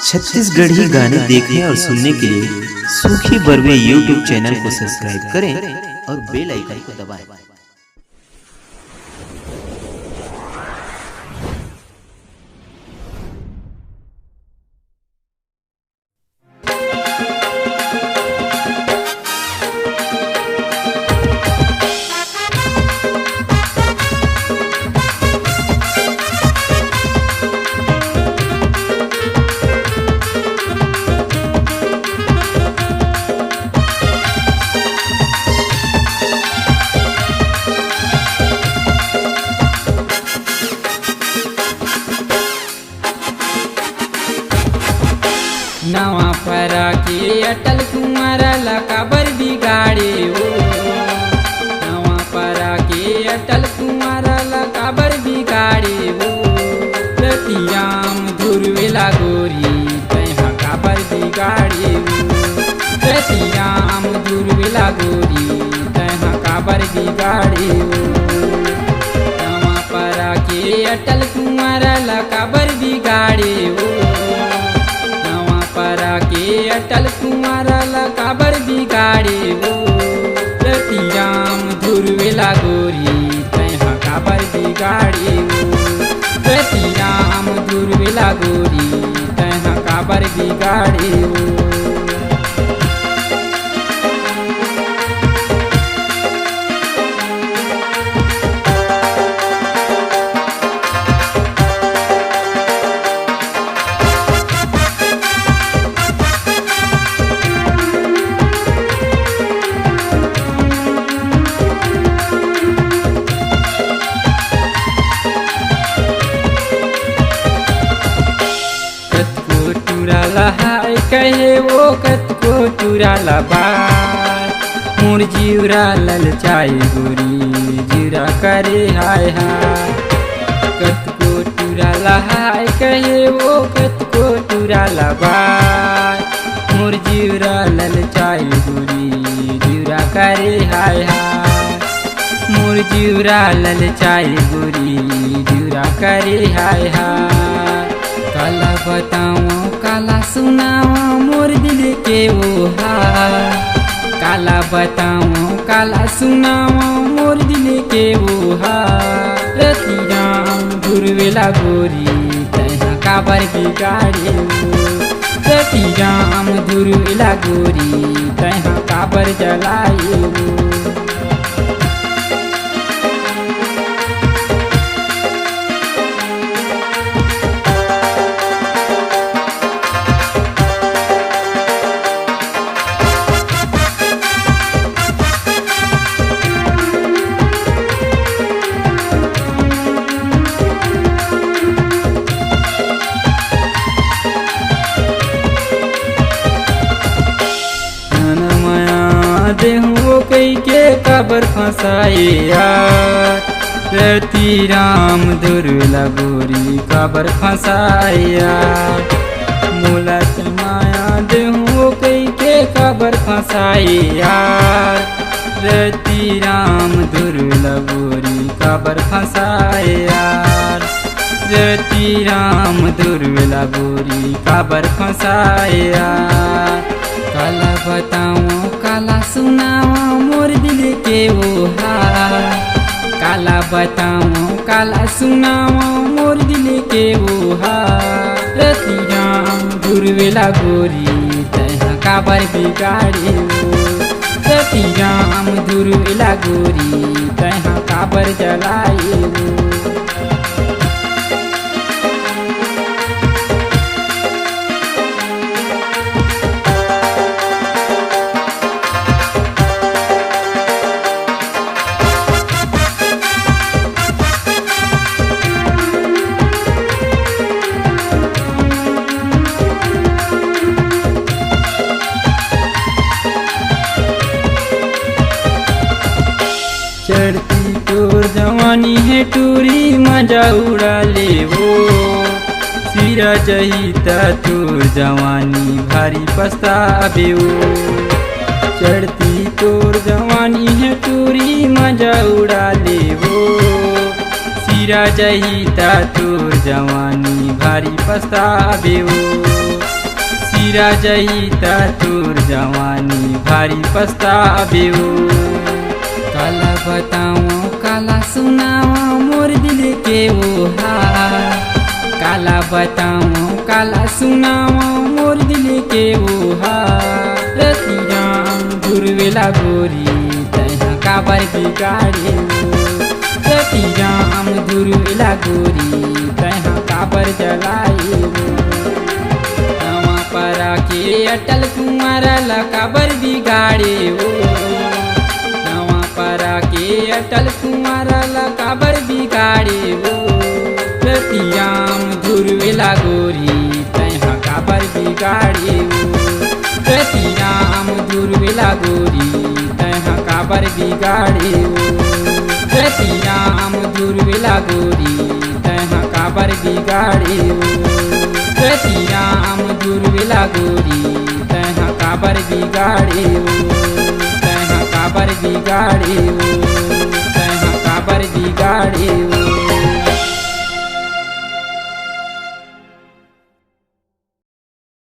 छत्तीसगढ़ी गाने देखने और सुनने के लिए सूखी बरवे यूट्यूब चैनल को सब्सक्राइब करें और बेल आइकन को दबाएं। नवा परा के अटल कुमार लकाबर बिगाड़े हो। नवा परा के अटल कुमार लकाबर बिगाड़े हो। रतियाम धुरवेला गोरी तैहा काबर बिगाड़े हो। रतियाम धुरवेला गोरी तैहा काबर बिगाड़े हो। नवा परा के अटल कुमार लकाबर बिगाड़े हो। परा के अटल कुमार लकाबर बिगाड़े हो। रतियाम धुरवेला गोरी तैहा काबर बिगाड़े हो। रतियाम धुरवेला गोरी तैहा काबर बिगाड़े हो। हाय कहे वो कत को चुराला बात मोर जीवरा ललचाई गोरी जीरा करे हाय हाय। कत को चुराला हाय कहे वो कत को चुराला बात मोर जीवरा ललचाई गोरी जीरा करे हाय हाय। मोर जीवरा ललचाई गोरी जीरा करे हाय हाय। काला बताऊं काला सुनाऊं मोर दिल के वो हाल। काला बताऊं काला सुनाऊं मोर दिल के वो हाल। रतियाम धुरवेला गोरी तैहा काबर बिगाड़े हो। रतियाम धुरवेला गोरी तैहा काबर जलाए हो। देहु कई के काबर फंसाए यार। रति राम धुरवेला गोरी काबर फंसाए यार। मोला माया देहु कई के काबर फंसाए यार। रति राम धुरवेला गोरी काबर फंसाए यार। रति राम धुरवेला गोरी काबर फंसाए यार। काला बताऊं काला सुनाऊं मोर दिल के वो हाल। काला बताऊं काला सुनाऊं मोर दिल के वो हाल। रतियाम धुरवेला गोरी तैहा काबर बिगाड़े हो। रतियाम धुरवेला गोरी तैहा काबर जलाए हो। चढ़ती तोर जवानी है टूरी मजा उड़ा ले वो। सिरा जहिता तोर जवानी भारी पछतावे वो। चढ़ती तोर जवानी है टूरी मजा उड़ा ले वो। सिरा जहिता तोर जवानी भारी पछतावे वो। सिरा जहिता तोर जवानी भारी पछताबे हो। काला बताऊं काला सुनाऊं मोर दिल के वो हाल, काला बताऊं काला सुनाऊं मोर दिल के वो हाल। रतियां घुरवेला गोरी तैहा काबर बिगाड़े हो, रतियां घुरवेला गोरी तैहा काबर जलाए हो। नवा परा के अटल कुमार ला काबर बिगाड़े हो, नवा परा के अटल कुमार ला काबर बिगाड़े हो। रतियां घुरवेला गोरी तैहा काबर बिगाड़े हो, रतियां घुरवेला गोरी तैहा काबर बिगाड़े हो, रतियां घुरवेला गोरी तैहा काबर बिगाड़े हो, रतियां घुरवेला गोरी तैहा काबर बिगाड़े हो, तैहा काबर बिगाड़े हो, तैहा काबर बिगाड़े हो।